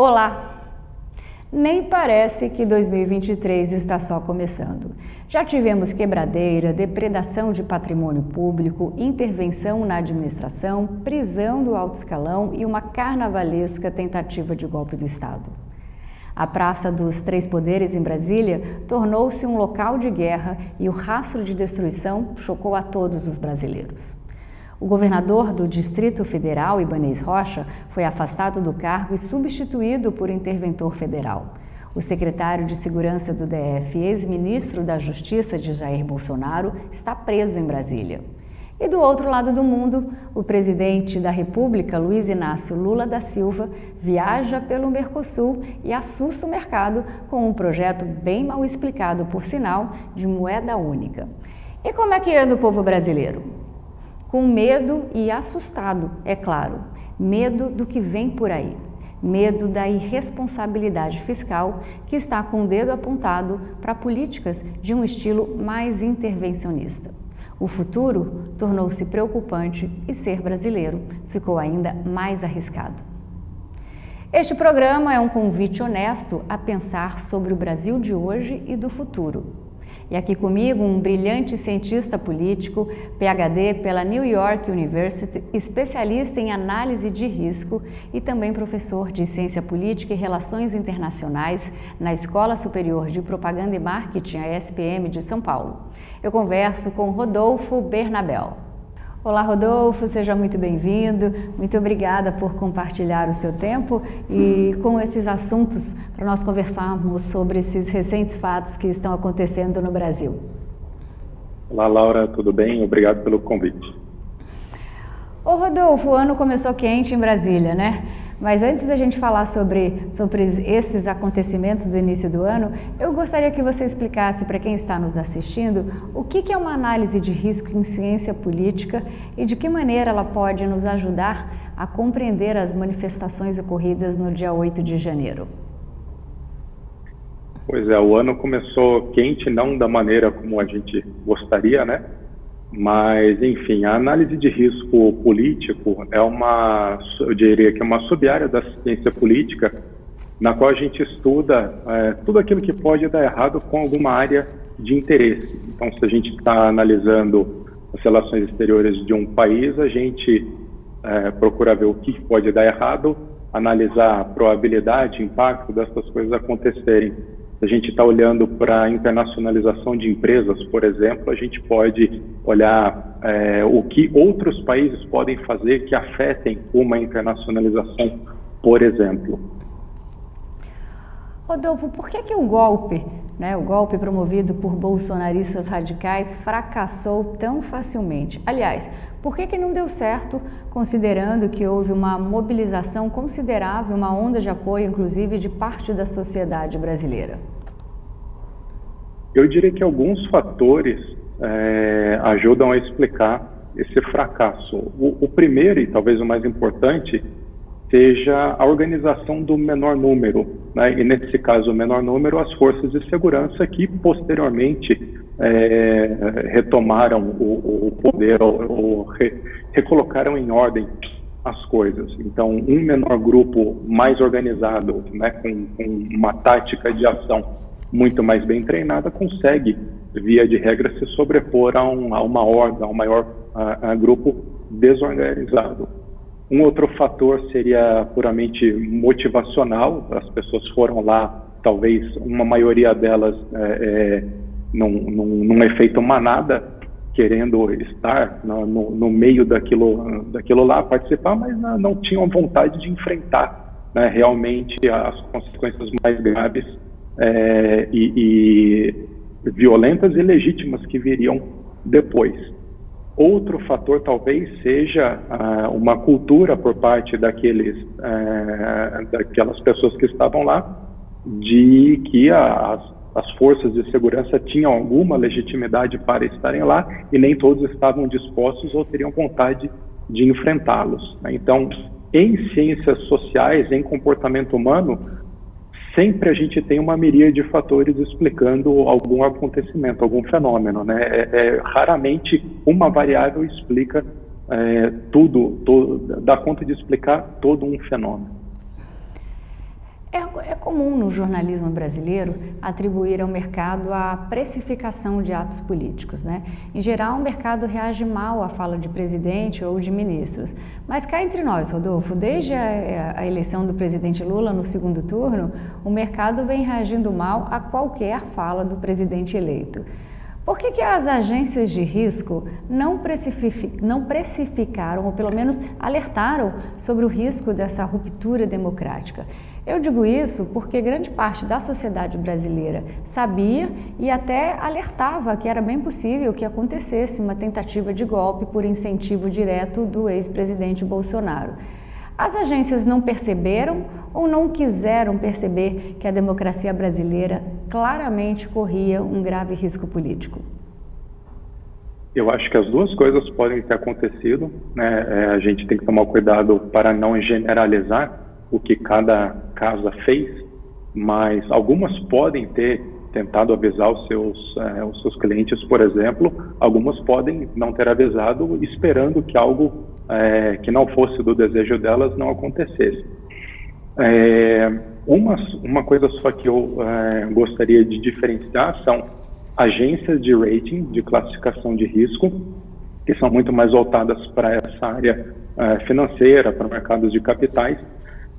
Olá! Nem parece que 2023 está só começando. Já tivemos quebradeira, depredação de patrimônio público, intervenção na administração, prisão do alto escalão e uma carnavalesca tentativa de golpe do Estado. A Praça dos Três Poderes em Brasília tornou-se um local de guerra e o rastro de destruição chocou a todos os brasileiros. O governador do Distrito Federal, Ibanez Rocha, foi afastado do cargo e substituído por interventor federal. O secretário de Segurança do DF, ex-ministro da Justiça de Jair Bolsonaro, está preso em Brasília. E do outro lado do mundo, o presidente da República, Luiz Inácio Lula da Silva, viaja pelo Mercosul e assusta o mercado com um projeto bem mal explicado, por sinal, de moeda única. E como é que anda o povo brasileiro? Com medo e assustado, é claro. Medo do que vem por aí. Medo da irresponsabilidade fiscal que está com o dedo apontado para políticas de um estilo mais intervencionista. O futuro tornou-se preocupante e ser brasileiro ficou ainda mais arriscado. Este programa é um convite honesto a pensar sobre o Brasil de hoje e do futuro. E aqui comigo um brilhante cientista político, PhD pela New York University, especialista em análise de risco e também professor de Ciência Política e Relações Internacionais na Escola Superior de Propaganda e Marketing, a ESPM de São Paulo. Eu converso com Rodolfo Bernabel. Olá, Rodolfo, seja muito bem-vindo. Muito obrigada por compartilhar o seu tempo e com esses assuntos para nós conversarmos sobre esses recentes fatos que estão acontecendo no Brasil. Olá, Laura, tudo bem? Obrigado pelo convite. Ô, Rodolfo, o ano começou quente em Brasília, né? Mas antes da gente falar sobre esses acontecimentos do início do ano, eu gostaria que você explicasse para quem está nos assistindo o que é uma análise de risco em ciência política e de que maneira ela pode nos ajudar a compreender as manifestações ocorridas no dia 8 de janeiro. Pois é, o ano começou quente, não da maneira como a gente gostaria, né? Mas, enfim, a análise de risco político é eu diria que é uma sub-área da ciência política, na qual a gente estuda tudo aquilo que pode dar errado com alguma área de interesse. Então, se a gente está analisando as relações exteriores de um país, a gente procura ver o que pode dar errado, analisar a probabilidade, impacto dessas coisas acontecerem. Se a gente está olhando para a internacionalização de empresas, por exemplo, a gente pode olhar o que outros países podem fazer que afetem uma internacionalização, por exemplo. Rodolfo, por que o golpe promovido por bolsonaristas radicais fracassou tão facilmente? Aliás, por que não deu certo, considerando que houve uma mobilização considerável, uma onda de apoio, inclusive, de parte da sociedade brasileira? Eu diria que alguns fatores ajudam a explicar esse fracasso. O primeiro, e talvez o mais importante, seja a organização do menor número, né? E nesse caso, o menor número, as forças de segurança que posteriormente retomaram o poder ou recolocaram em ordem as coisas. Então, um menor grupo mais organizado, né, com uma tática de ação muito mais bem treinada, consegue, via de regra, se sobrepor a uma horda, a um maior grupo desorganizado. Um outro fator seria puramente motivacional. As pessoas foram lá, talvez uma maioria delas num efeito manada, querendo estar no meio daquilo lá, participar, mas não tinham vontade de enfrentar, né, realmente as consequências mais graves e violentas e legítimas que viriam depois. Outro fator talvez seja uma cultura por parte daquelas pessoas que estavam lá, de que as forças de segurança tinham alguma legitimidade para estarem lá e nem todos estavam dispostos ou teriam vontade de enfrentá-los, né? Então, em ciências sociais, em comportamento humano, sempre a gente tem uma miríade de fatores explicando algum acontecimento, algum fenômeno, né? Raramente uma variável explica tudo, dá conta de explicar todo um fenômeno. comum no jornalismo brasileiro atribuir ao mercado a precificação de atos políticos, né? Em geral, o mercado reage mal à fala de presidente ou de ministros. Mas cá entre nós, Rodolfo, desde a eleição do presidente Lula no segundo turno, o mercado vem reagindo mal a qualquer fala do presidente eleito. Por que as agências de risco não precificaram, ou pelo menos alertaram sobre o risco dessa ruptura democrática? Eu digo isso porque grande parte da sociedade brasileira sabia e até alertava que era bem possível que acontecesse uma tentativa de golpe por incentivo direto do ex-presidente Bolsonaro. As agências não perceberam ou não quiseram perceber que a democracia brasileira claramente corria um grave risco político? Eu acho que as duas coisas podem ter acontecido, né? A gente tem que tomar cuidado para não generalizar o que cada casa fez, mas algumas podem ter tentado avisar os seus clientes, por exemplo, algumas podem não ter avisado, esperando que algo que não fosse do desejo delas não acontecesse. Uma coisa só que eu gostaria de diferenciar são agências de rating, de classificação de risco, que são muito mais voltadas para essa área financeira, para mercados de capitais,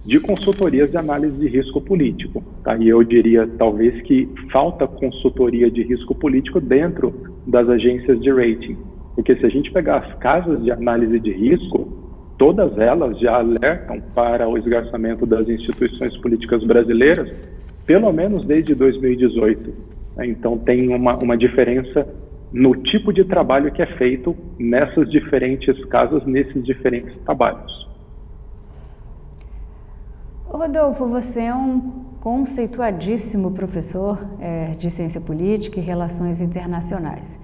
de consultorias de análise de risco político. Tá? E eu diria, talvez, que falta consultoria de risco político dentro das agências de rating. Porque se a gente pegar as casas de análise de risco, todas elas já alertam para o esgarçamento das instituições políticas brasileiras, pelo menos desde 2018. Então tem uma diferença no tipo de trabalho que é feito nessas diferentes casas, nesses diferentes trabalhos. Rodolfo, você é um conceituadíssimo professor de ciência política e relações internacionais.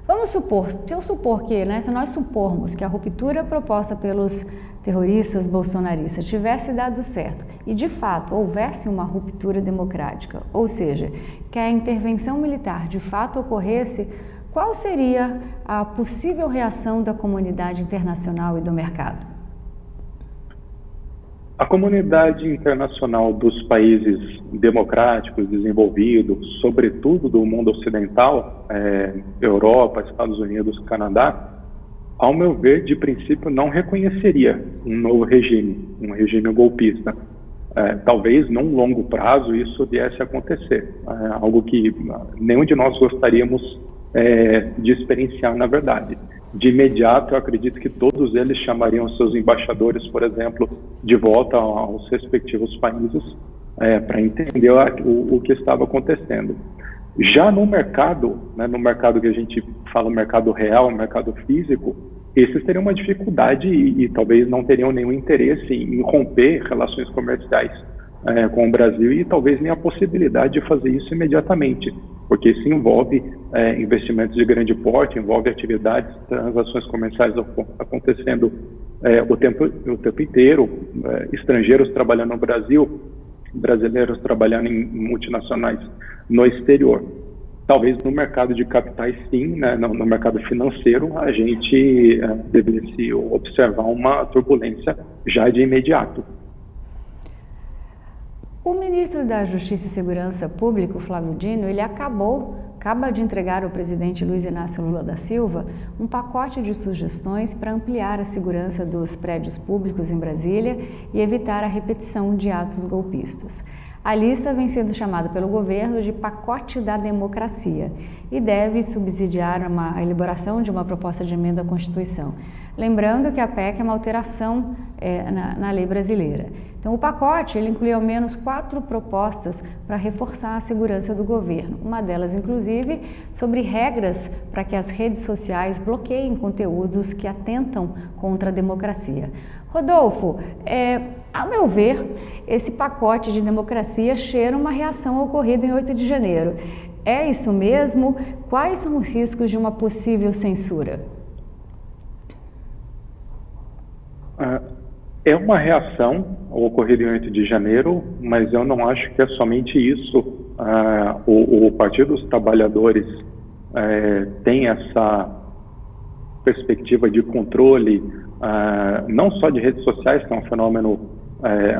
Vamos supor, se nós supormos que a ruptura proposta pelos terroristas bolsonaristas tivesse dado certo e, de fato, houvesse uma ruptura democrática, ou seja, que a intervenção militar de fato ocorresse, qual seria a possível reação da comunidade internacional e do mercado? A comunidade internacional dos países democráticos, desenvolvidos, sobretudo do mundo ocidental, Europa, Estados Unidos, Canadá, ao meu ver, de princípio, não reconheceria um novo regime, um regime golpista. Talvez, num longo prazo, isso viesse a acontecer, algo que nenhum de nós gostaríamos de experienciar, na verdade. De imediato, eu acredito que todos eles chamariam seus embaixadores, por exemplo, de volta aos respectivos países para entender o que estava acontecendo. Já no mercado, né, no mercado que a gente fala, o mercado real, o mercado físico, esses teriam uma dificuldade e talvez não teriam nenhum interesse em romper relações comerciais com o Brasil e talvez nem a possibilidade de fazer isso imediatamente, porque isso envolve investimentos de grande porte, envolve atividades, transações comerciais acontecendo o tempo inteiro, estrangeiros trabalhando no Brasil, brasileiros trabalhando em multinacionais no exterior. Talvez no mercado de capitais, sim, né, no mercado financeiro, a gente devesse observar uma turbulência já de imediato. O ministro da Justiça e Segurança Pública, Flávio Dino, ele acaba de entregar ao presidente Luiz Inácio Lula da Silva um pacote de sugestões para ampliar a segurança dos prédios públicos em Brasília e evitar a repetição de atos golpistas. A lista vem sendo chamada pelo governo de pacote da democracia e deve subsidiar a elaboração de uma proposta de emenda à Constituição. Lembrando que a PEC é uma alteração na lei brasileira. Então, o pacote ele inclui ao menos 4 propostas para reforçar a segurança do governo. Uma delas, inclusive, sobre regras para que as redes sociais bloqueiem conteúdos que atentam contra a democracia. Rodolfo, a meu ver, esse pacote de democracia cheira uma reação ao ocorrido em 8 de janeiro. É isso mesmo? Quais são os riscos de uma possível censura? É uma reação ao ocorrido em 8 de janeiro, mas eu não acho que é somente isso. O Partido dos Trabalhadores tem essa perspectiva de controle, não só de redes sociais, que é um fenômeno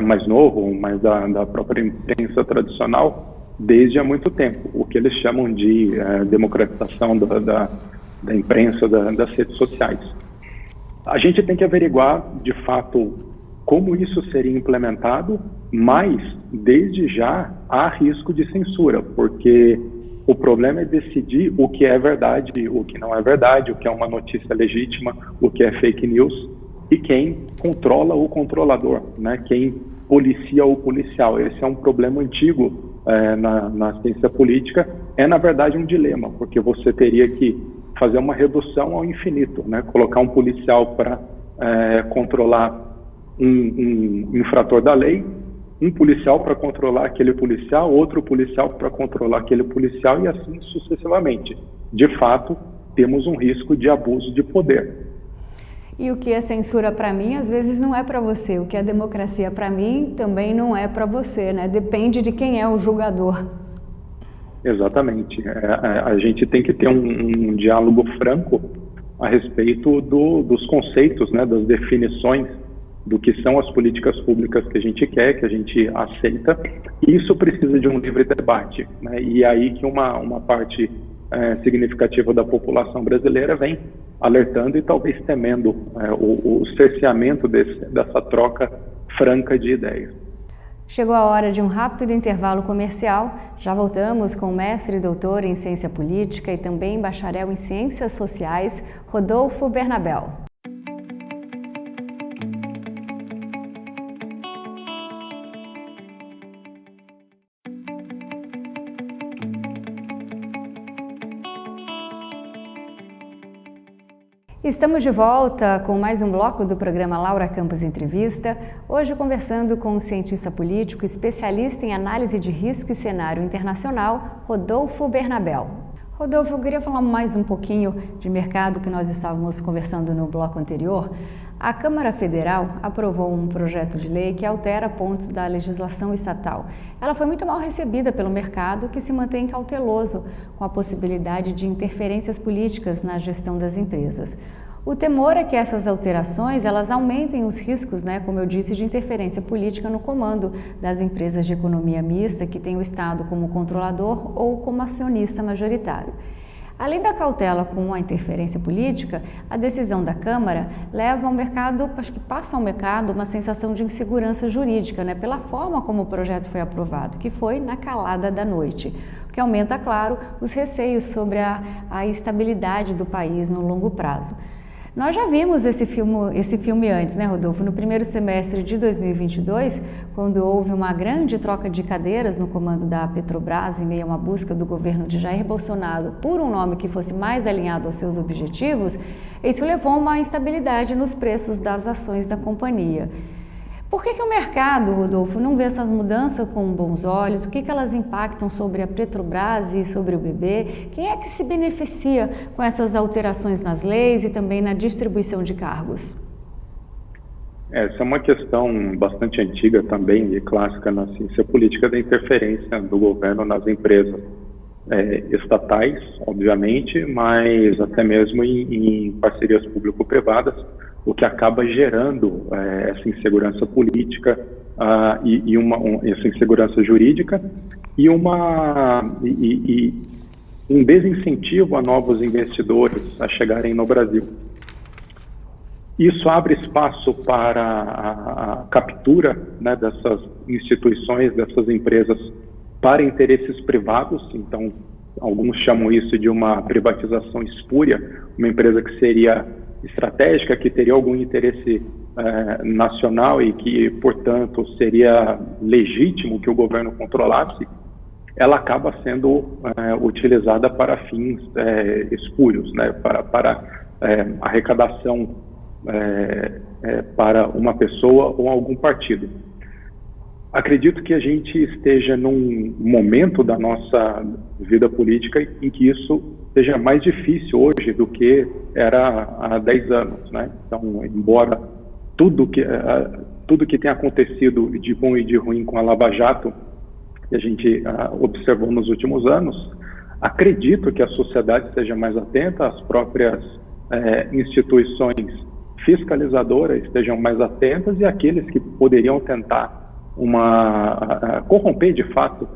mais novo, mais da própria imprensa tradicional, desde há muito tempo, o que eles chamam de democratização da imprensa, das redes sociais. A gente tem que averiguar, de fato, como isso seria implementado, mas, desde já, há risco de censura, porque o problema é decidir o que é verdade, o que não é verdade, o que é uma notícia legítima, o que é fake news, e quem controla o controlador, né? Quem policia o policial. Esse é um problema antigo na ciência política, na verdade um dilema, porque você teria que fazer uma redução ao infinito, né? Colocar um policial para controlar um infrator da lei, um policial para controlar aquele policial, outro policial para controlar aquele policial e assim sucessivamente. De fato, temos um risco de abuso de poder. E o que é censura para mim, às vezes não é para você. O que é democracia para mim, também não é para você, né? Depende de quem é o julgador. Exatamente. A gente tem que ter um diálogo franco a respeito dos conceitos, né? Das definições do que são as políticas públicas que a gente quer, que a gente aceita. E isso precisa de um livre debate, né? E aí que uma parte significativa da população brasileira vem alertando e talvez temendo o cerceamento dessa troca franca de ideias. Chegou a hora de um rápido intervalo comercial. Já voltamos com o mestre e doutor em Ciência Política e também bacharel em Ciências Sociais, Rodolfo Bernabel. Estamos de volta com mais um bloco do programa Laura Campos Entrevista, hoje conversando com o cientista político, especialista em análise de risco e cenário internacional, Rodolfo Bernabel. Rodolfo, eu queria falar mais um pouquinho de mercado que nós estávamos conversando no bloco anterior. A Câmara Federal aprovou um projeto de lei que altera pontos da legislação estatal. Ela foi muito mal recebida pelo mercado, que se mantém cauteloso com a possibilidade de interferências políticas na gestão das empresas. O temor é que essas alterações elas aumentem os riscos, né, como eu disse, de interferência política no comando das empresas de economia mista que tem o Estado como controlador ou como acionista majoritário. Além da cautela com a interferência política, a decisão da Câmara leva ao mercado, acho que passa ao mercado uma sensação de insegurança jurídica, né, pela forma como o projeto foi aprovado, que foi na calada da noite, o que aumenta, claro, os receios sobre a estabilidade do país no longo prazo. Nós já vimos esse filme antes, né, Rodolfo? No primeiro semestre de 2022, quando houve uma grande troca de cadeiras no comando da Petrobras em meio a uma busca do governo de Jair Bolsonaro por um nome que fosse mais alinhado aos seus objetivos, isso levou a uma instabilidade nos preços das ações da companhia. Por que o mercado, Rodolfo, não vê essas mudanças com bons olhos? O que elas impactam sobre a Petrobras e sobre o BB? Quem é que se beneficia com essas alterações nas leis e também na distribuição de cargos? Essa é uma questão bastante antiga também e clássica na ciência política da interferência do governo nas empresas estatais, obviamente, mas até mesmo em parcerias público-privadas, o que acaba gerando essa insegurança política essa insegurança jurídica e um desincentivo a novos investidores a chegarem no Brasil. Isso abre espaço para a captura, né, dessas instituições, dessas empresas para interesses privados. Então, alguns chamam isso de uma privatização espúria, uma empresa que seria estratégica, que teria algum interesse nacional e que, portanto, seria legítimo que o governo controlasse, ela acaba sendo utilizada para fins espúrios, né, para arrecadação para uma pessoa ou algum partido. Acredito que a gente esteja num momento da nossa vida política em que isso seja mais difícil hoje do que era há 10 anos, né? Então, embora tudo que tem acontecido de bom e de ruim com a Lava Jato, que a gente observou nos últimos anos, acredito que a sociedade esteja mais atenta às próprias instituições fiscalizadora estejam mais atentas e aqueles que poderiam tentar corromper de fato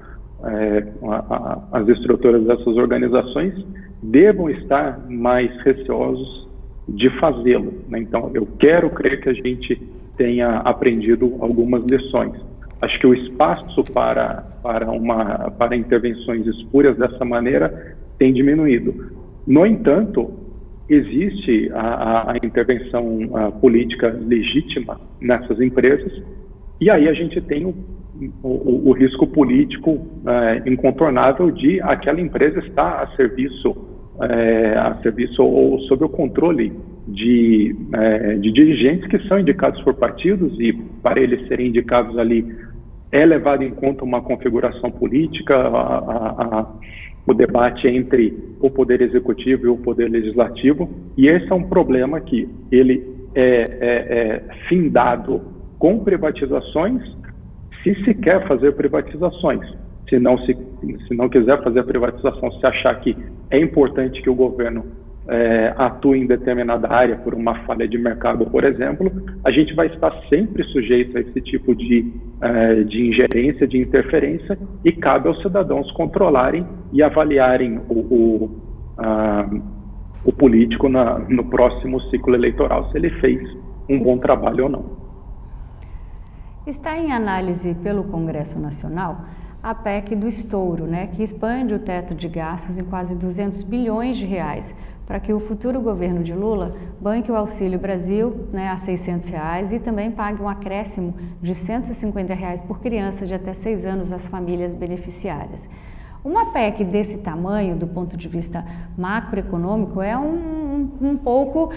as estruturas dessas organizações devam estar mais receosos de fazê-lo, né? Então, eu quero crer que a gente tenha aprendido algumas lições. Acho que o espaço para intervenções espúrias dessa maneira tem diminuído. No entanto, existe a intervenção política legítima nessas empresas, e aí a gente tem o risco político incontornável de aquela empresa estar a serviço ou sob o controle de dirigentes que são indicados por partidos, e para eles serem indicados ali é levado em conta uma configuração política, o debate entre o poder executivo e o poder legislativo, e esse é um problema que ele é findado com privatizações, se quer fazer privatizações. Se não quiser fazer a privatização, se achar que é importante que o governo atue em determinada área por uma falha de mercado, por exemplo, a gente vai estar sempre sujeito a esse tipo de ingerência, de interferência, e cabe aos cidadãos controlarem e avaliarem o político no próximo ciclo eleitoral, se ele fez um bom trabalho ou não. Está em análise pelo Congresso Nacional a PEC do estouro, né, que expande o teto de gastos em quase 200 bilhões de reais, para que o futuro governo de Lula banque o Auxílio Brasil, né, a R$ 600 e também pague um acréscimo de R$ 150 por criança de até 6 anos às famílias beneficiárias. Uma PEC desse tamanho, do ponto de vista macroeconômico, é um pouco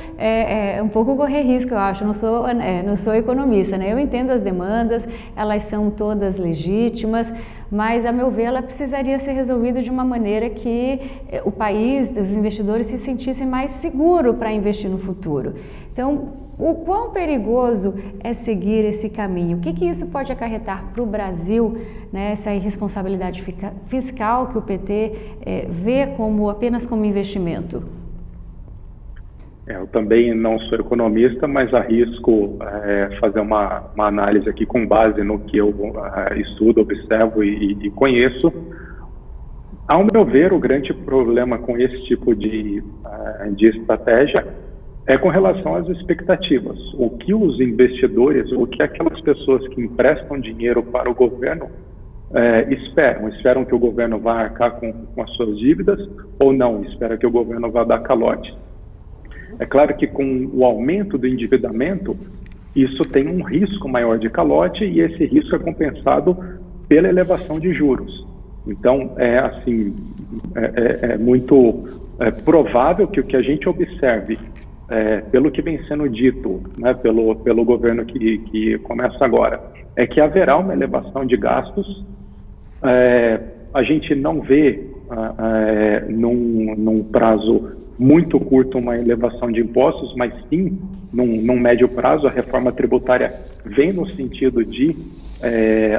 correr risco, eu acho. Não sou economista, né? Eu entendo as demandas, elas são todas legítimas, mas, a meu ver, ela precisaria ser resolvida de uma maneira que o país, os investidores se sentissem mais seguros para investir no futuro. Então, o quão perigoso é seguir esse caminho? O que isso pode acarretar para o Brasil, né, essa irresponsabilidade fiscal que o PT vê apenas como investimento? Eu também não sou economista, mas arrisco fazer uma análise aqui com base no que eu estudo, observo e conheço. Ao meu ver, o grande problema com esse tipo de estratégia é com relação às expectativas. O que os investidores, o que aquelas pessoas que emprestam dinheiro para o governo esperam que o governo vá arcar com as suas dívidas ou não, espera que o governo vá dar calote. É claro que com o aumento do endividamento, isso tem um risco maior de calote, e esse risco é compensado pela elevação de juros. Então, é muito provável que o que a gente observe, pelo que vem sendo dito, né, pelo governo que começa agora, é que haverá uma elevação de gastos. A gente não vê num prazo muito curto uma elevação de impostos, mas sim num médio prazo. A reforma tributária vem no sentido de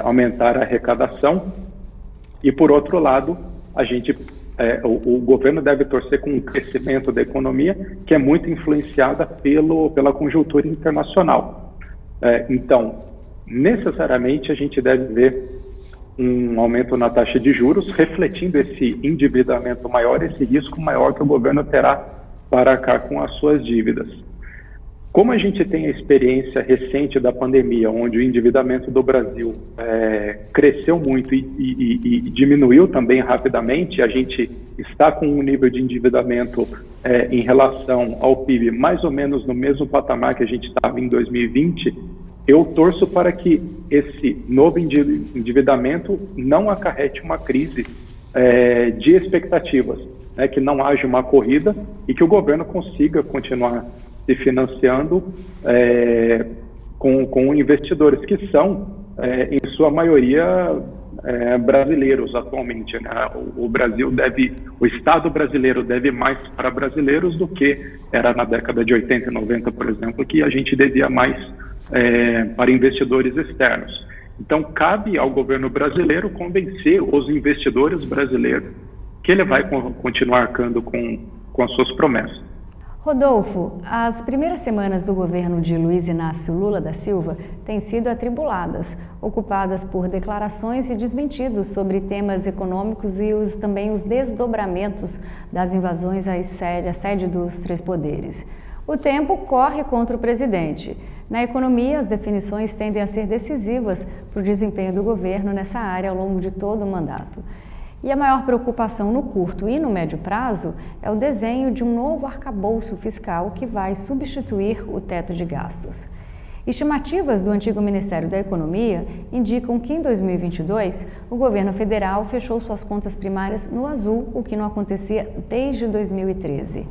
aumentar a arrecadação, e por outro lado, o governo deve torcer com um crescimento da economia que é muito influenciada pela conjuntura internacional. Então, necessariamente a gente deve ver um aumento na taxa de juros, refletindo esse endividamento maior, esse risco maior que o governo terá para arcar com as suas dívidas. Como a gente tem a experiência recente da pandemia, onde o endividamento do Brasil cresceu muito e diminuiu também rapidamente, a gente está com um nível de endividamento em relação ao PIB mais ou menos no mesmo patamar que a gente estava em 2020, eu torço para que esse novo endividamento não acarrete uma crise de expectativas, né, que não haja uma corrida e que o governo consiga continuar se financiando com investidores que são, em sua maioria, brasileiros atualmente, né? O Estado brasileiro deve mais para brasileiros do que era na década de 80 e 90, por exemplo, que a gente devia mais para investidores externos. Então, cabe ao governo brasileiro convencer os investidores brasileiros que ele vai continuar arcando com as suas promessas. Rodolfo, as primeiras semanas do governo de Luiz Inácio Lula da Silva têm sido atribuladas, ocupadas por declarações e desmentidos sobre temas econômicos e também os desdobramentos das invasões à sede dos três poderes. O tempo corre contra o presidente. Na economia, as definições tendem a ser decisivas para o desempenho do governo nessa área ao longo de todo o mandato. E a maior preocupação no curto e no médio prazo é o desenho de um novo arcabouço fiscal que vai substituir o teto de gastos. Estimativas do antigo Ministério da Economia indicam que em 2022 o governo federal fechou suas contas primárias no azul, o que não acontecia desde 2013.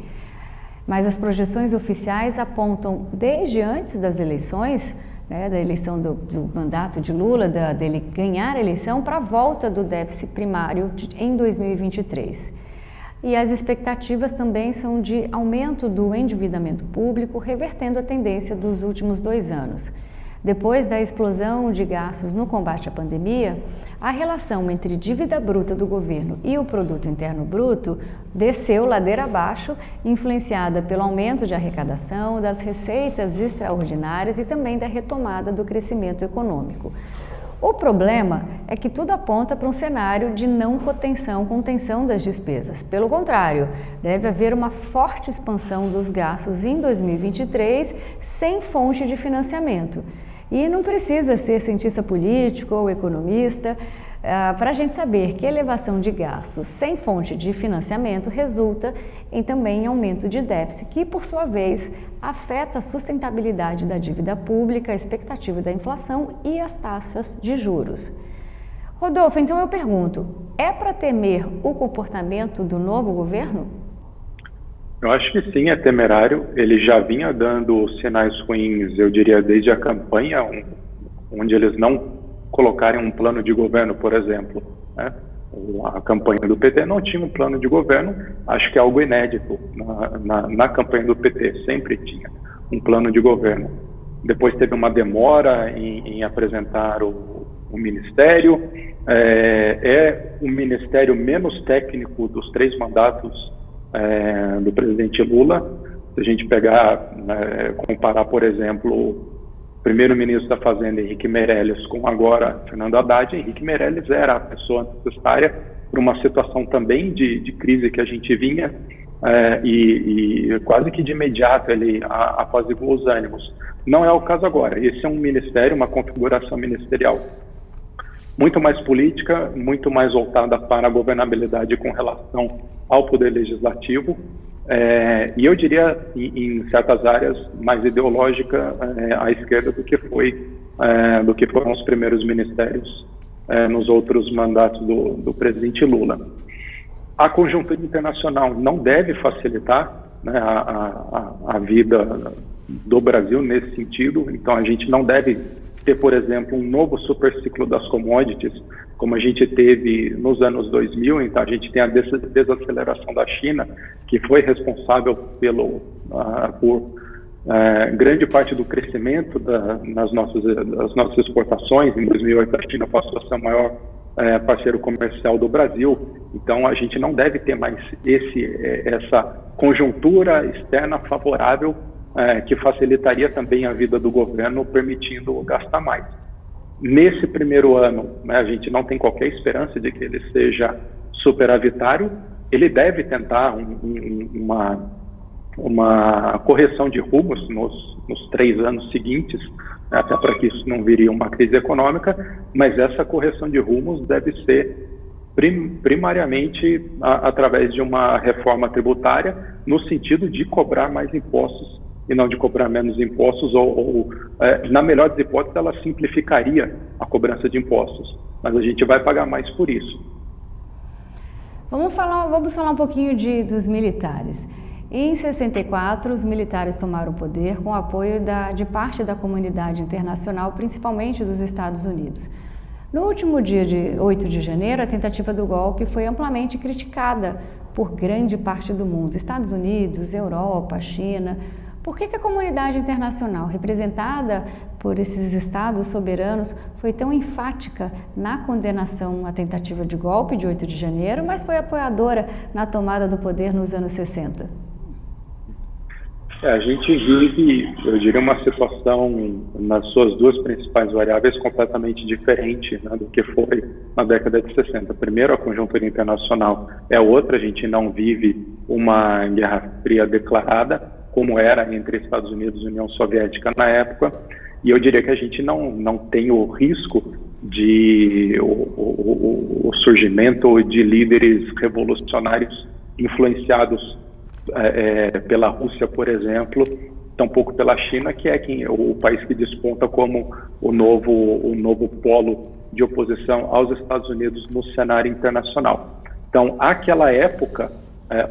Mas as projeções oficiais apontam desde antes das eleições, da eleição do mandato de Lula, dele ganhar a eleição, para a volta do déficit primário em 2023. E as expectativas também são de aumento do endividamento público, revertendo a tendência dos últimos 2 anos. Depois da explosão de gastos no combate à pandemia, a relação entre dívida bruta do governo e o produto interno bruto desceu ladeira abaixo, influenciada pelo aumento de arrecadação, das receitas extraordinárias e também da retomada do crescimento econômico. O problema é que tudo aponta para um cenário de não contenção das despesas. Pelo contrário, deve haver uma forte expansão dos gastos em 2023 sem fonte de financiamento. E não precisa ser cientista político ou economista para a gente saber que elevação de gastos sem fonte de financiamento resulta também em aumento de déficit, que por sua vez afeta a sustentabilidade da dívida pública, a expectativa da inflação e as taxas de juros. Rodolfo, então eu pergunto, é para temer o comportamento do novo governo? Eu acho que sim, é temerário. Ele já vinha dando sinais ruins, eu diria, desde a campanha, onde eles não colocarem um plano de governo, por exemplo, né? A campanha do PT não tinha um plano de governo, acho que é algo inédito na campanha do PT, sempre tinha um plano de governo. Depois teve uma demora em apresentar o ministério, é o ministério menos técnico dos 3 mandatos do presidente Lula. Se a gente pegar, comparar, por exemplo, o primeiro-ministro da Fazenda, Henrique Meirelles, com agora Fernando Haddad, Henrique Meirelles era a pessoa necessária para uma situação também de crise que a gente vinha, e quase que de imediato ele apaziguou os ânimos. Não é o caso agora. Esse é um ministério, uma configuração ministerial muito mais política, muito mais voltada para a governabilidade com relação ao poder legislativo, e eu diria, em certas áreas, mais ideológica à esquerda do que foram os primeiros ministérios nos outros mandatos do presidente Lula. A conjuntura internacional não deve facilitar, né, a vida do Brasil nesse sentido, então a gente não deve ter, por exemplo, um novo superciclo das commodities, como a gente teve nos anos 2000, então a gente tem a desaceleração da China, que foi responsável por grande parte do crescimento das nossas exportações. Em 2008 a China passou a ser o maior parceiro comercial do Brasil, então a gente não deve ter mais essa conjuntura externa favorável que facilitaria também a vida do governo, permitindo gastar mais. Nesse primeiro ano, a gente não tem qualquer esperança de que ele seja superavitário. Ele deve tentar uma correção de rumos nos 3 anos seguintes, até para que isso não viria uma crise econômica, mas essa correção de rumos deve ser primariamente através de uma reforma tributária, no sentido de cobrar mais impostos e não de cobrar menos impostos, na melhor das hipóteses, ela simplificaria a cobrança de impostos, mas a gente vai pagar mais por isso. Vamos falar um pouquinho dos militares. Em 64, os militares tomaram o poder com o apoio de parte da comunidade internacional, principalmente dos Estados Unidos. No último dia de 8 de janeiro, a tentativa do golpe foi amplamente criticada por grande parte do mundo, Estados Unidos, Europa, China. Por que a comunidade internacional, representada por esses estados soberanos, foi tão enfática na condenação à tentativa de golpe de 8 de janeiro, mas foi apoiadora na tomada do poder nos anos 60? A gente vive, eu diria, uma situação nas suas duas principais variáveis completamente diferente, né, do que foi na década de 60. Primeiro, a conjuntura internacional é outra, a gente não vive uma guerra fria declarada, como era entre Estados Unidos e União Soviética na época, e eu diria que a gente não tem o risco de o surgimento de líderes revolucionários influenciados pela Rússia, por exemplo, tampouco pela China, que é o país que desponta como o novo polo de oposição aos Estados Unidos no cenário internacional. Então, àquela época,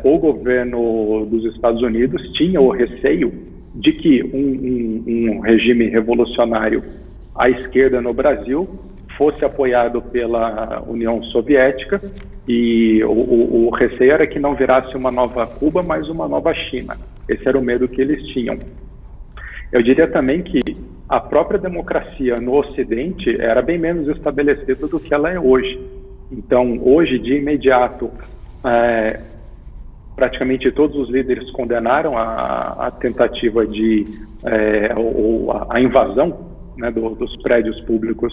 o governo dos Estados Unidos tinha o receio de que um regime revolucionário à esquerda no Brasil fosse apoiado pela União Soviética, e o receio era que não virasse uma nova Cuba, mas uma nova China. Esse era o medo que eles tinham. Eu diria também que a própria democracia no Ocidente era bem menos estabelecida do que ela é hoje. Então, hoje, de imediato, praticamente todos os líderes condenaram a tentativa a invasão, né, dos prédios públicos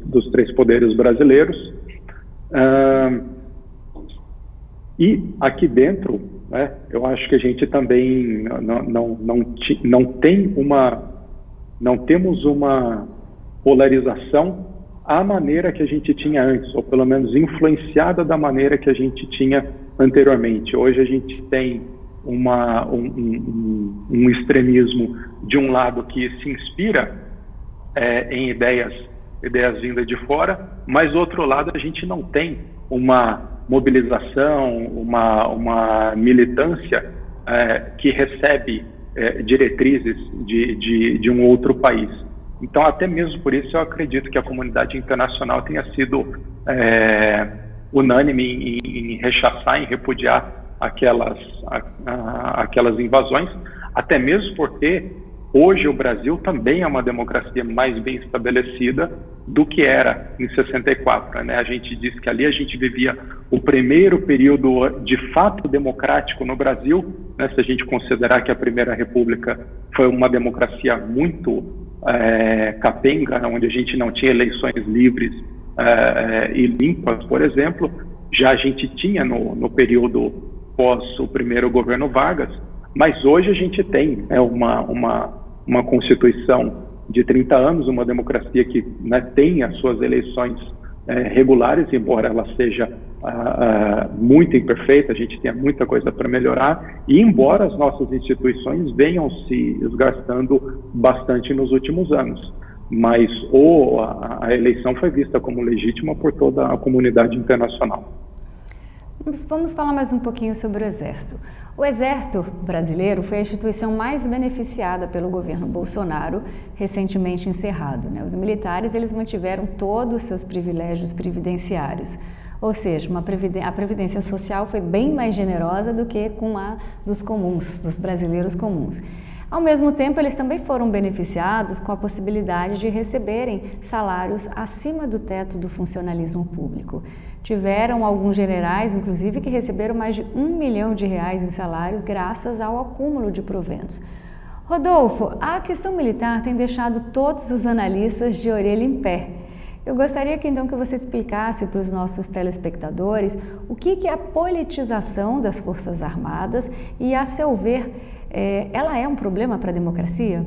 dos três poderes brasileiros. E aqui dentro, né, eu acho que a gente também não temos uma polarização à maneira que a gente tinha antes, ou pelo menos influenciada da maneira que a gente tinha anteriormente. Hoje a gente tem um extremismo de um lado que se inspira em ideias vindas de fora, mas do outro lado a gente não tem uma mobilização, uma militância que recebe diretrizes de um outro país. Então, até mesmo por isso, eu acredito que a comunidade internacional tenha sido unânime em rechaçar, em repudiar aquelas invasões, até mesmo porque hoje o Brasil também é uma democracia mais bem estabelecida do que era em 64, né? A gente diz que ali a gente vivia o primeiro período de fato democrático no Brasil, né? Se a gente considerar que a Primeira República foi uma democracia muito capenga, onde a gente não tinha eleições livres e limpas, por exemplo. Já a gente tinha no período pós o primeiro governo Vargas, mas hoje a gente tem uma Constituição de 30 anos, uma democracia que, né, tem as suas eleições regulares, embora ela seja muito imperfeita, a gente tenha muita coisa para melhorar, e embora as nossas instituições venham se desgastando bastante nos últimos anos. Mas a eleição foi vista como legítima por toda a comunidade internacional. Vamos falar mais um pouquinho sobre o Exército. O Exército brasileiro foi a instituição mais beneficiada pelo governo Bolsonaro, recentemente encerrado, né? Os militares, eles mantiveram todos os seus privilégios previdenciários. Ou seja, a previdência social foi bem mais generosa do que com a dos comuns, dos brasileiros comuns. Ao mesmo tempo, eles também foram beneficiados com a possibilidade de receberem salários acima do teto do funcionalismo público. Tiveram alguns generais, inclusive, que receberam mais de R$ 1 milhão em salários graças ao acúmulo de proventos. Rodolfo, a questão militar tem deixado todos os analistas de orelha em pé. Eu gostaria que então que você explicasse para os nossos telespectadores o que é a politização das Forças Armadas e, a seu ver, ela é um problema para a democracia?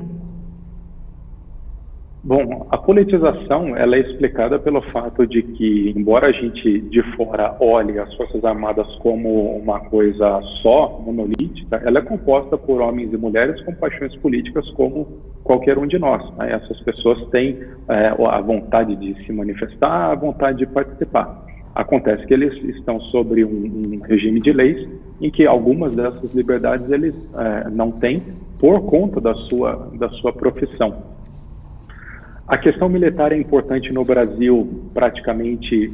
Bom, a politização ela é explicada pelo fato de que, embora a gente de fora olhe as Forças Armadas como uma coisa só, monolítica, ela é composta por homens e mulheres com paixões políticas como qualquer um de nós, né? Essas pessoas têm a vontade de se manifestar, a vontade de participar. Acontece que eles estão sobre um regime de leis em que algumas dessas liberdades eles não têm por conta da sua profissão. A questão militar é importante no Brasil praticamente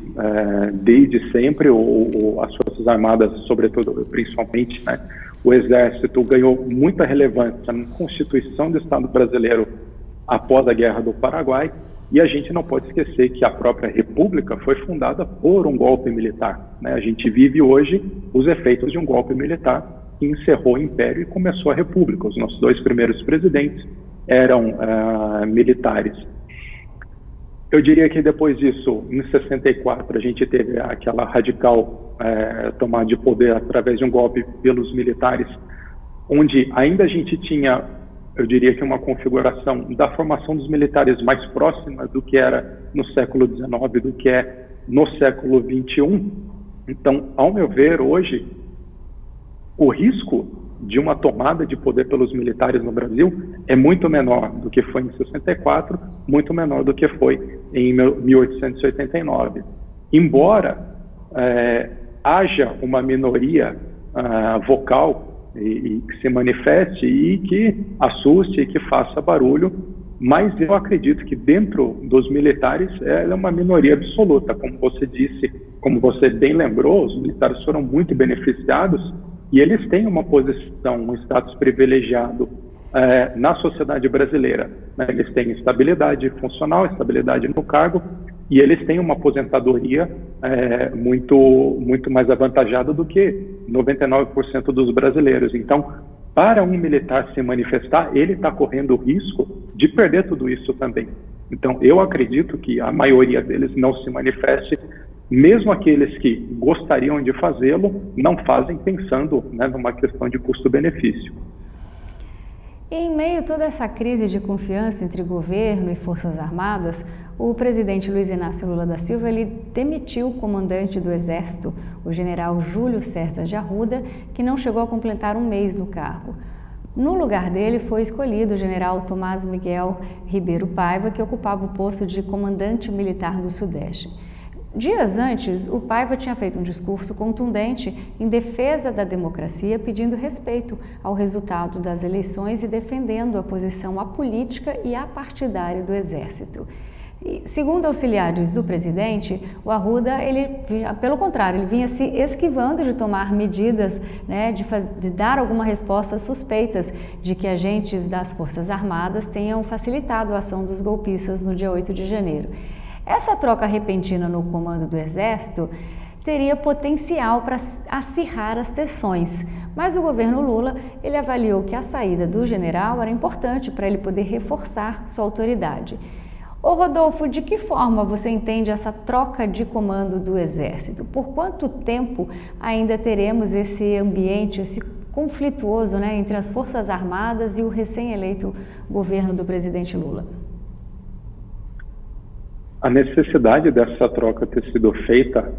desde sempre. As Forças Armadas, sobretudo, principalmente, né, o Exército ganhou muita relevância na Constituição do Estado brasileiro após a Guerra do Paraguai, e a gente não pode esquecer que a própria República foi fundada por um golpe militar, né? A gente vive hoje os efeitos de um golpe militar que encerrou o Império e começou a República. Os nossos 2 primeiros presidentes eram militares. Eu diria que depois disso, em 64, a gente teve aquela radical tomada de poder através de um golpe pelos militares, onde ainda a gente tinha, eu diria que uma configuração da formação dos militares mais próxima do que era no século XIX, do que é no século XXI. Então, ao meu ver, hoje, o risco de uma tomada de poder pelos militares no Brasil é muito menor do que foi em 64, muito menor do que foi em 1889. Embora haja uma minoria vocal e que se manifeste e que assuste e que faça barulho, mas eu acredito que dentro dos militares ela é uma minoria absoluta. Como você disse, como você bem lembrou, os militares foram muito beneficiados e eles têm uma posição, um status privilegiado na sociedade brasileira. Eles têm estabilidade funcional, estabilidade no cargo, e eles têm uma aposentadoria muito mais avantajada do que 99% dos brasileiros. Então, para um militar se manifestar, ele está correndo o risco de perder tudo isso também. Então, eu acredito que a maioria deles não se manifeste, mesmo aqueles que gostariam de fazê-lo, não fazem pensando numa questão de custo-benefício. Em meio a toda essa crise de confiança entre governo e Forças Armadas, o presidente Luiz Inácio Lula da Silva ele demitiu o comandante do Exército, o general Júlio Sertas de Arruda, que não chegou a completar um mês no cargo. No lugar dele foi escolhido o general Tomás Miguel Ribeiro Paiva, que ocupava o posto de comandante militar do Sudeste. Dias antes, o Paiva tinha feito um discurso contundente em defesa da democracia, pedindo respeito ao resultado das eleições e defendendo a posição apolítica e apartidária do Exército. E, segundo auxiliares do presidente, o Arruda, pelo contrário, ele vinha se esquivando de tomar medidas, de dar alguma resposta às suspeitas de que agentes das Forças Armadas tenham facilitado a ação dos golpistas no dia 8 de janeiro. Essa troca repentina no comando do Exército teria potencial para acirrar as tensões, mas o governo Lula ele avaliou que a saída do general era importante para ele poder reforçar sua autoridade. Ô Rodolfo, de que forma você entende essa troca de comando do Exército? Por quanto tempo ainda teremos esse ambiente, esse conflituoso, entre as Forças Armadas e o recém-eleito governo do presidente Lula? A necessidade dessa troca ter sido feita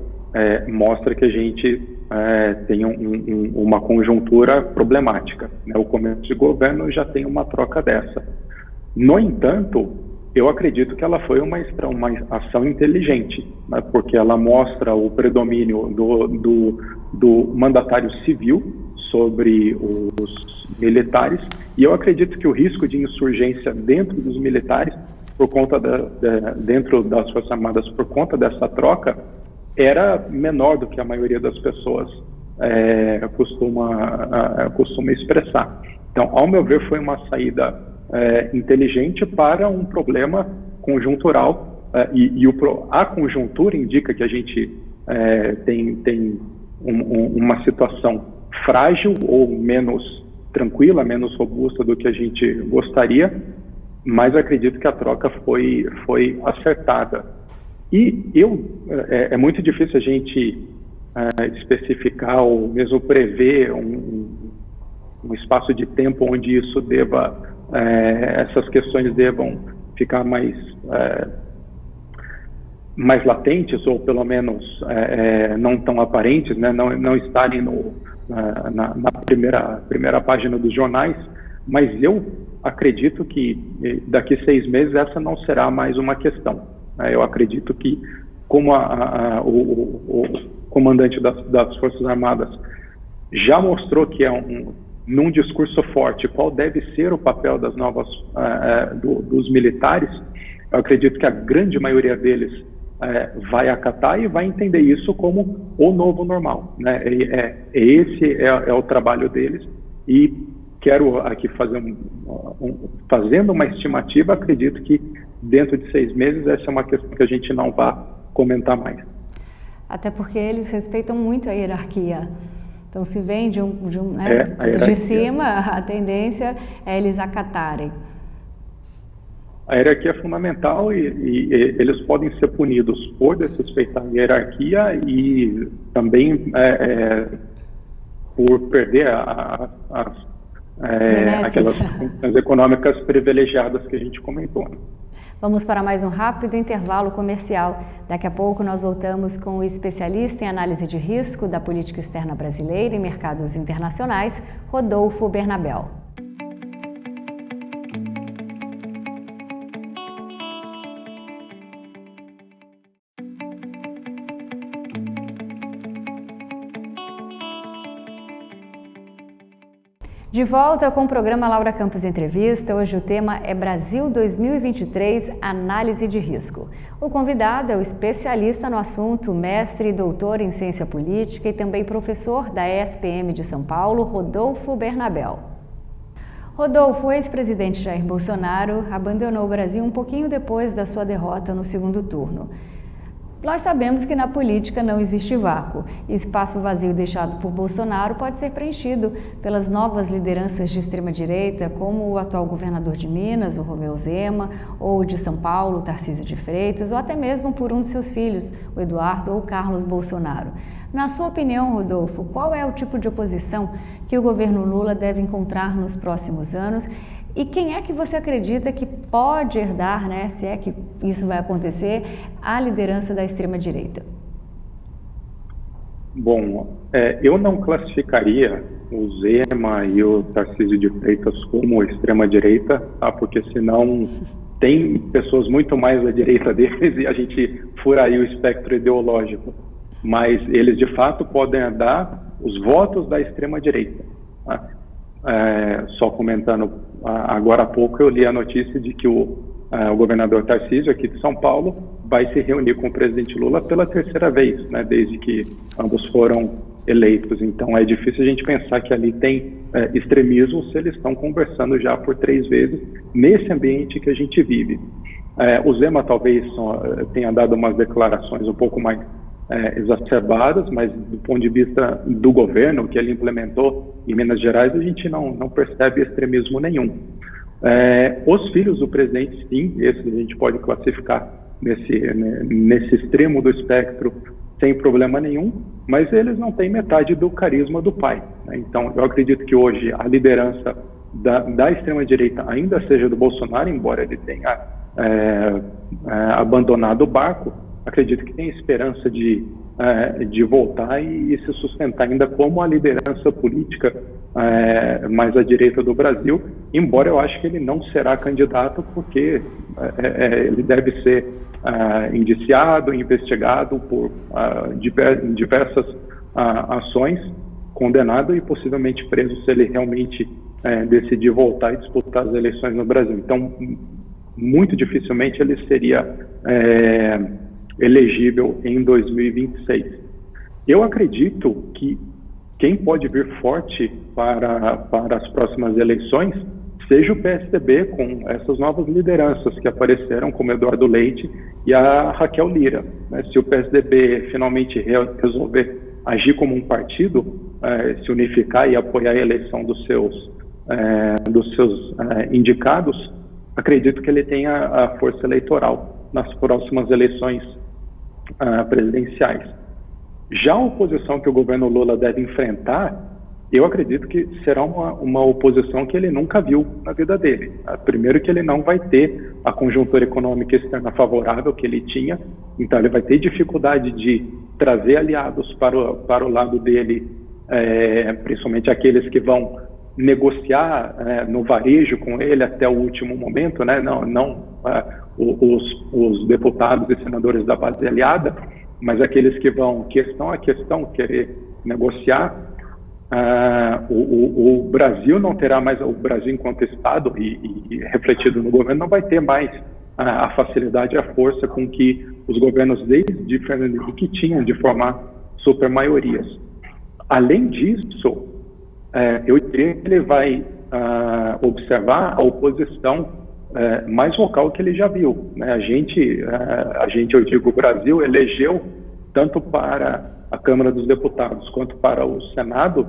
mostra que a gente tem uma conjuntura problemática. O começo de governo já tem uma troca dessa. No entanto, eu acredito que ela foi uma ação inteligente, porque ela mostra o predomínio do mandatário civil sobre os militares, e eu acredito que o risco de insurgência dentro dos militares por conta dentro das Forças Armadas, por conta dessa troca, era menor do que a maioria das pessoas costuma expressar. Então, ao meu ver, foi uma saída inteligente para um problema conjuntural, a conjuntura indica que a gente tem uma situação frágil ou menos tranquila, menos robusta do que a gente gostaria, mas acredito que a troca foi acertada. E é muito difícil a gente especificar ou mesmo prever um espaço de tempo onde isso essas questões devam ficar mais latentes ou pelo menos não tão aparentes, não estarem na primeira página dos jornais, mas eu acredito que daqui 6 meses essa não será mais uma questão. Eu acredito que, como o comandante das Forças Armadas já mostrou que num discurso forte qual deve ser o papel das dos militares, eu acredito que a grande maioria deles vai acatar e vai entender isso como o novo normal. Esse é o trabalho deles, e quero aqui fazendo uma estimativa, acredito que dentro de 6 meses essa é uma questão que a gente não vai comentar mais. Até porque eles respeitam muito a hierarquia. Então, se vem de cima, a tendência é eles acatarem. A hierarquia é fundamental e eles podem ser punidos por desrespeitar a hierarquia e também por perder aquelas funções econômicas privilegiadas que a gente comentou. Vamos para mais um rápido intervalo comercial. Daqui a pouco nós voltamos com o especialista em análise de risco da política externa brasileira e mercados internacionais, Rodolfo Bernabel. De volta com o programa Laura Campos Entrevista. Hoje o tema é Brasil 2023, análise de risco. O convidado é o especialista no assunto, mestre e doutor em ciência política e também professor da ESPM de São Paulo, Rodolfo Bernabel. Rodolfo, o ex-presidente Jair Bolsonaro abandonou o Brasil um pouquinho depois da sua derrota no segundo turno. Nós sabemos que na política não existe vácuo. Espaço vazio deixado por Bolsonaro pode ser preenchido pelas novas lideranças de extrema-direita, como o atual governador de Minas, o Romeu Zema, ou de São Paulo, o Tarcísio de Freitas, ou até mesmo por um de seus filhos, o Eduardo ou o Carlos Bolsonaro. Na sua opinião, Rodolfo, qual é o tipo de oposição que o governo Lula deve encontrar nos próximos anos? E quem é que você acredita que pode herdar, se é que isso vai acontecer, a liderança da extrema-direita? Bom, eu não classificaria o Zema e o Tarcísio de Freitas como extrema-direita, tá? Porque senão tem pessoas muito mais à direita deles e a gente furaria o espectro ideológico. Mas eles, de fato, podem herdar os votos da extrema-direita. Tá? Só comentando, agora há pouco eu li a notícia de que o governador Tarcísio, aqui de São Paulo, vai se reunir com o presidente Lula pela terceira vez, desde que ambos foram eleitos. Então é difícil a gente pensar que ali tem extremismo se eles estão conversando já por 3 vezes nesse ambiente que a gente vive. O Zema talvez tenha dado umas declarações um pouco mais exacerbadas, mas do ponto de vista do governo que ele implementou em Minas Gerais, a gente não percebe extremismo nenhum. Os filhos do presidente, sim, esses a gente pode classificar nesse extremo do espectro sem problema nenhum, mas eles não têm metade do carisma do pai. Então, eu acredito que hoje a liderança da extrema-direita ainda seja do Bolsonaro, embora ele tenha abandonado o barco. Acredito que tem esperança de voltar e se sustentar ainda como a liderança política mais à direita do Brasil, embora eu acho que ele não será candidato porque ele deve ser indiciado, investigado por diversas ações, condenado e possivelmente preso se ele realmente decidir voltar e disputar as eleições no Brasil. Então, muito dificilmente ele seria elegível em 2026. Eu acredito que quem pode vir forte para as próximas eleições seja o PSDB, com essas novas lideranças que apareceram, como Eduardo Leite e a Raquel Lira. Se o PSDB finalmente resolver agir como um partido, se unificar e apoiar a eleição dos seus indicados, acredito que ele tenha a força eleitoral nas próximas eleições presidenciais. Já a oposição que o governo Lula deve enfrentar, eu acredito que será uma oposição que ele nunca viu na vida dele. Primeiro que ele não vai ter a conjuntura econômica externa favorável que ele tinha, então ele vai ter dificuldade de trazer aliados para o lado dele, principalmente aqueles que vão negociar no varejo com ele até o último momento, os deputados e senadores da base aliada, mas aqueles que vão questão a questão querer negociar. O Brasil não terá mais, o Brasil enquanto Estado e refletido no governo, não vai ter mais a facilidade e a força com que os governos desde Fernando Henrique tinham de formar supermaiorias. Além disso, eu diria que ele vai observar a oposição mais vocal que ele já viu. A gente, eu digo, o Brasil elegeu tanto para a Câmara dos Deputados quanto para o Senado,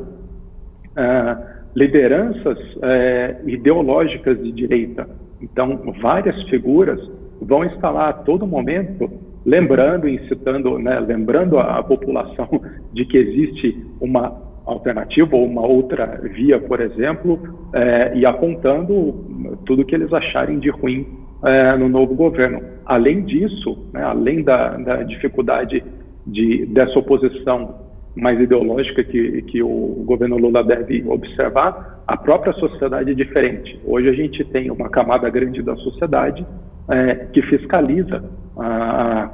lideranças ideológicas de direita. Então, várias figuras vão estar lá a todo momento, lembrando, incitando, né, lembrando a população de que existe uma alternativa ou uma outra via, por exemplo, e apontando tudo que eles acharem de ruim no novo governo. Além disso, né, além da dificuldade dessa oposição mais ideológica que o governo Lula deve observar, a própria sociedade é diferente. Hoje a gente tem uma camada grande da sociedade que fiscaliza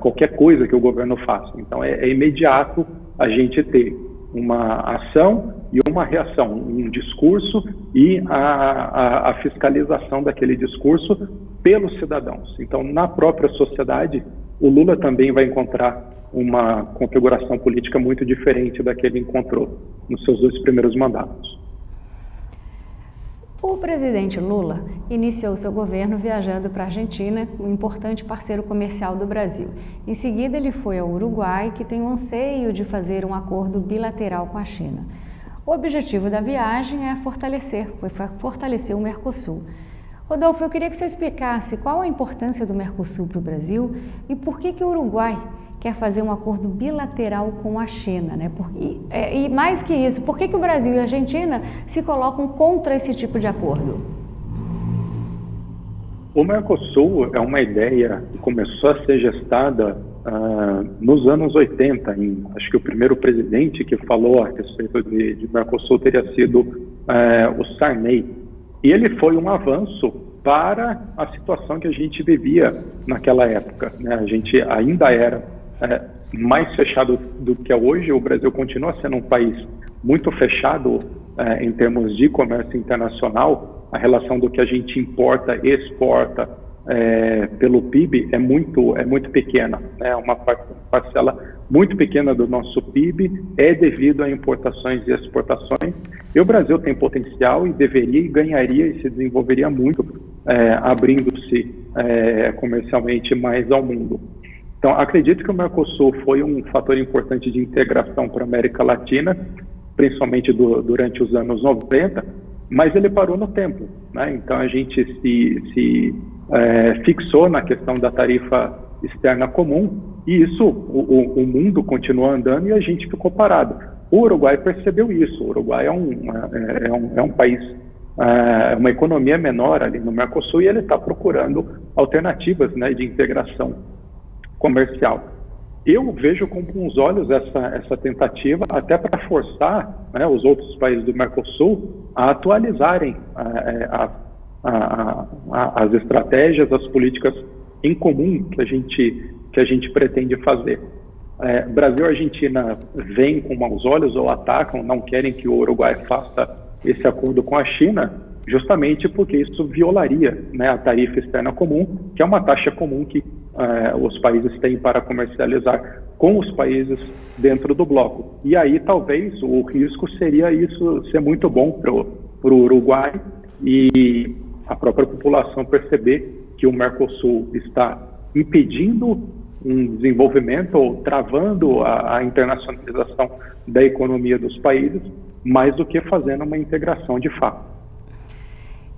qualquer coisa que o governo faça. Então é imediato a gente ter uma ação e uma reação, um discurso e a fiscalização daquele discurso pelos cidadãos. Então, na própria sociedade, o Lula também vai encontrar uma configuração política muito diferente da que ele encontrou nos seus 2 primeiros mandatos. O presidente Lula iniciou seu governo viajando para a Argentina, um importante parceiro comercial do Brasil. Em seguida, ele foi ao Uruguai, que tem o anseio de fazer um acordo bilateral com a China. O objetivo da viagem foi fortalecer o Mercosul. Rodolfo, eu queria que você explicasse qual a importância do Mercosul para o Brasil e por que o Uruguai quer fazer um acordo bilateral com a China, né? E mais que isso, por que o Brasil e a Argentina se colocam contra esse tipo de acordo? O Mercosul é uma ideia que começou a ser gestada nos anos 80. Acho que o primeiro presidente que falou a respeito de Mercosul teria sido o Sarney. E ele foi um avanço para a situação que a gente vivia naquela época, né? A gente ainda era mais fechado do que é hoje. O Brasil continua sendo um país muito fechado em termos de comércio internacional. A relação do que a gente importa e exporta pelo PIB é muito pequena, né? Uma parcela muito pequena do nosso PIB é devido a importações e exportações. E o Brasil tem potencial e deveria e ganharia e se desenvolveria muito abrindo-se comercialmente mais ao mundo. Então, acredito que o Mercosul foi um fator importante de integração para a América Latina, principalmente durante os anos 90, mas ele parou no tempo, né? Então, a gente se fixou na questão da tarifa externa comum e isso, o mundo continuou andando e a gente ficou parado. O Uruguai percebeu isso. O Uruguai é um país, uma economia menor ali no Mercosul e ele está procurando alternativas, né, de integração comercial. Eu vejo com bons olhos essa tentativa até para forçar, né, os outros países do Mercosul a atualizarem as estratégias, as políticas em comum que a gente pretende fazer. Brasil e Argentina veem com maus olhos ou atacam, não querem que o Uruguai faça esse acordo com a China, justamente porque isso violaria, né, a tarifa externa comum, que é uma taxa comum que os países têm para comercializar com os países dentro do bloco. E aí talvez o risco seria isso ser muito bom para o Uruguai e a própria população perceber que o Mercosul está impedindo um desenvolvimento ou travando a internacionalização da economia dos países, mais do que fazendo uma integração de fato.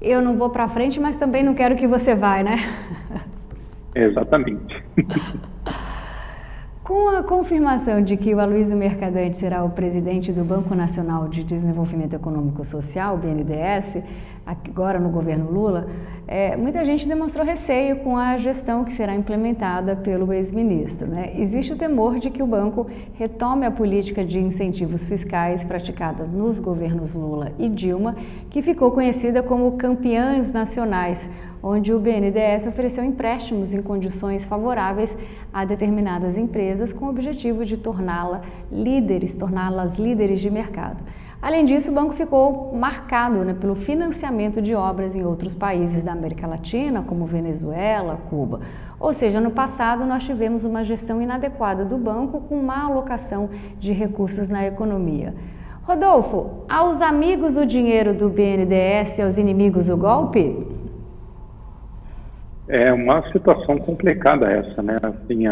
Eu não vou para frente, mas também não quero que você vá, né? Exatamente. Com a confirmação de que o Aloysio Mercadante será o presidente do Banco Nacional de Desenvolvimento Econômico e Social, BNDES, agora no governo Lula, muita gente demonstrou receio com a gestão que será implementada pelo ex-ministro, né? Existe o temor de que o banco retome a política de incentivos fiscais praticada nos governos Lula e Dilma, que ficou conhecida como campeãs nacionais, onde o BNDES ofereceu empréstimos em condições favoráveis a determinadas empresas com o objetivo de torná-las líderes de mercado. Além disso, o banco ficou marcado, né, pelo financiamento de obras em outros países da América Latina, como Venezuela, Cuba. Ou seja, no passado nós tivemos uma gestão inadequada do banco com má alocação de recursos na economia. Rodolfo, aos amigos o dinheiro do BNDES e aos inimigos o golpe? É uma situação complicada essa, né? Assim,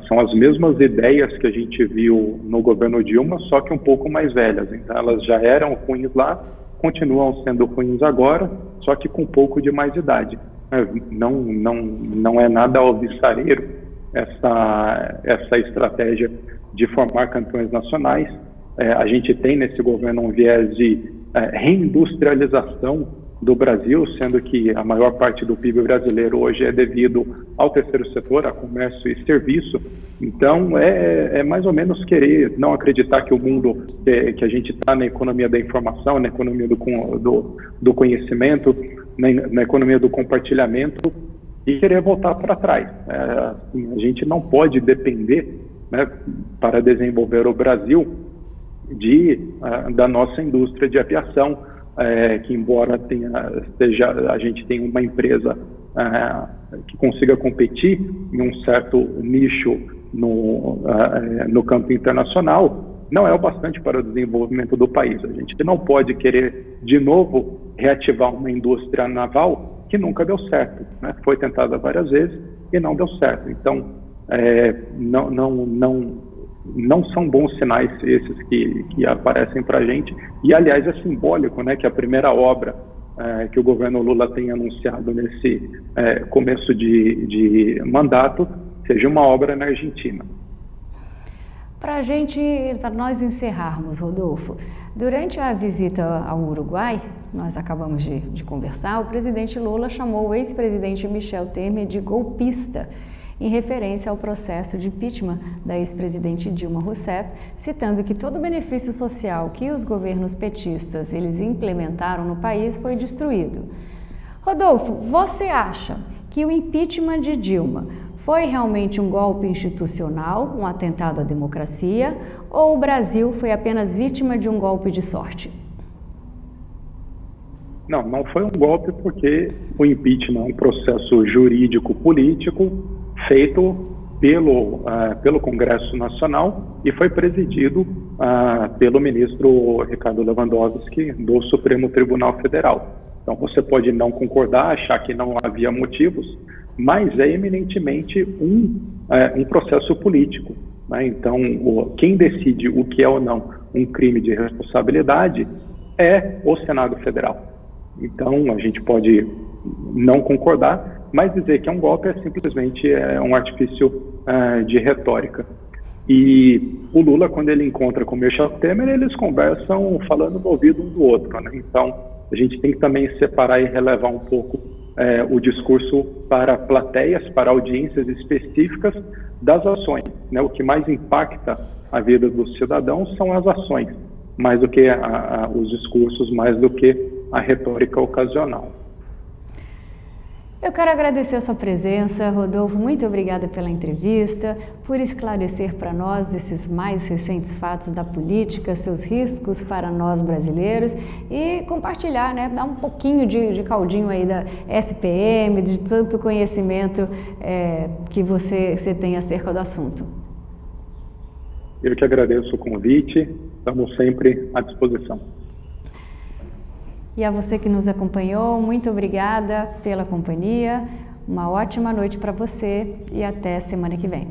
são as mesmas ideias que a gente viu no governo Dilma, só que um pouco mais velhas. Então, elas já eram ruins lá, continuam sendo ruins agora, só que com um pouco de mais idade. Não é nada alvissareiro essa estratégia de formar campeões nacionais. A gente tem nesse governo um viés de reindustrialização do Brasil, sendo que a maior parte do PIB brasileiro hoje é devido ao terceiro setor, a comércio e serviço. Então, é mais ou menos querer não acreditar que o mundo, que a gente está na economia da informação, na economia do conhecimento, na economia do compartilhamento, e querer voltar para trás. Assim, a gente não pode depender, né, para desenvolver o Brasil da nossa indústria de aviação, que embora a gente tenha uma empresa que consiga competir em um certo nicho no campo internacional, não é o bastante para o desenvolvimento do país. A gente não pode querer, de novo, reativar uma indústria naval que nunca deu certo, né? Foi tentada várias vezes e não deu certo. Então, não são bons sinais esses que aparecem para a gente. E, aliás, é simbólico, né, que a primeira obra que o governo Lula tem anunciado nesse começo de mandato seja uma obra na Argentina. Para nós encerrarmos, Rodolfo, durante a visita ao Uruguai, nós acabamos de conversar, o presidente Lula chamou o ex-presidente Michel Temer de golpista, em referência ao processo de impeachment da ex-presidente Dilma Rousseff, citando que todo o benefício social que os governos petistas eles implementaram no país foi destruído. Rodolfo, você acha que o impeachment de Dilma foi realmente um golpe institucional, um atentado à democracia, ou o Brasil foi apenas vítima de um golpe de sorte? Não foi um golpe, porque o impeachment é um processo jurídico-político feito pelo Congresso Nacional e foi presidido pelo ministro Ricardo Lewandowski do Supremo Tribunal Federal. Então você pode não concordar, achar que não havia motivos, mas é eminentemente um processo político, né? Então quem decide o que é ou não um crime de responsabilidade é o Senado Federal. Então a gente pode não concordar, mas dizer que é um golpe é simplesmente um artifício de retórica. E o Lula, quando ele encontra com o Michel Temer, eles conversam falando no ouvido um do outro, né? Então a gente tem que também separar e relevar um pouco o discurso para plateias, para audiências específicas das ações, né? O que mais impacta a vida dos cidadãos são as ações, mais do que os discursos, mais do que a retórica ocasional. Eu quero agradecer a sua presença, Rodolfo, muito obrigada pela entrevista, por esclarecer para nós esses mais recentes fatos da política, seus riscos para nós brasileiros e compartilhar, né, dar um pouquinho de caldinho aí da SPM, de tanto conhecimento que você tem acerca do assunto. Eu que agradeço o convite, estamos sempre à disposição. E a você que nos acompanhou, muito obrigada pela companhia, uma ótima noite para você e até semana que vem.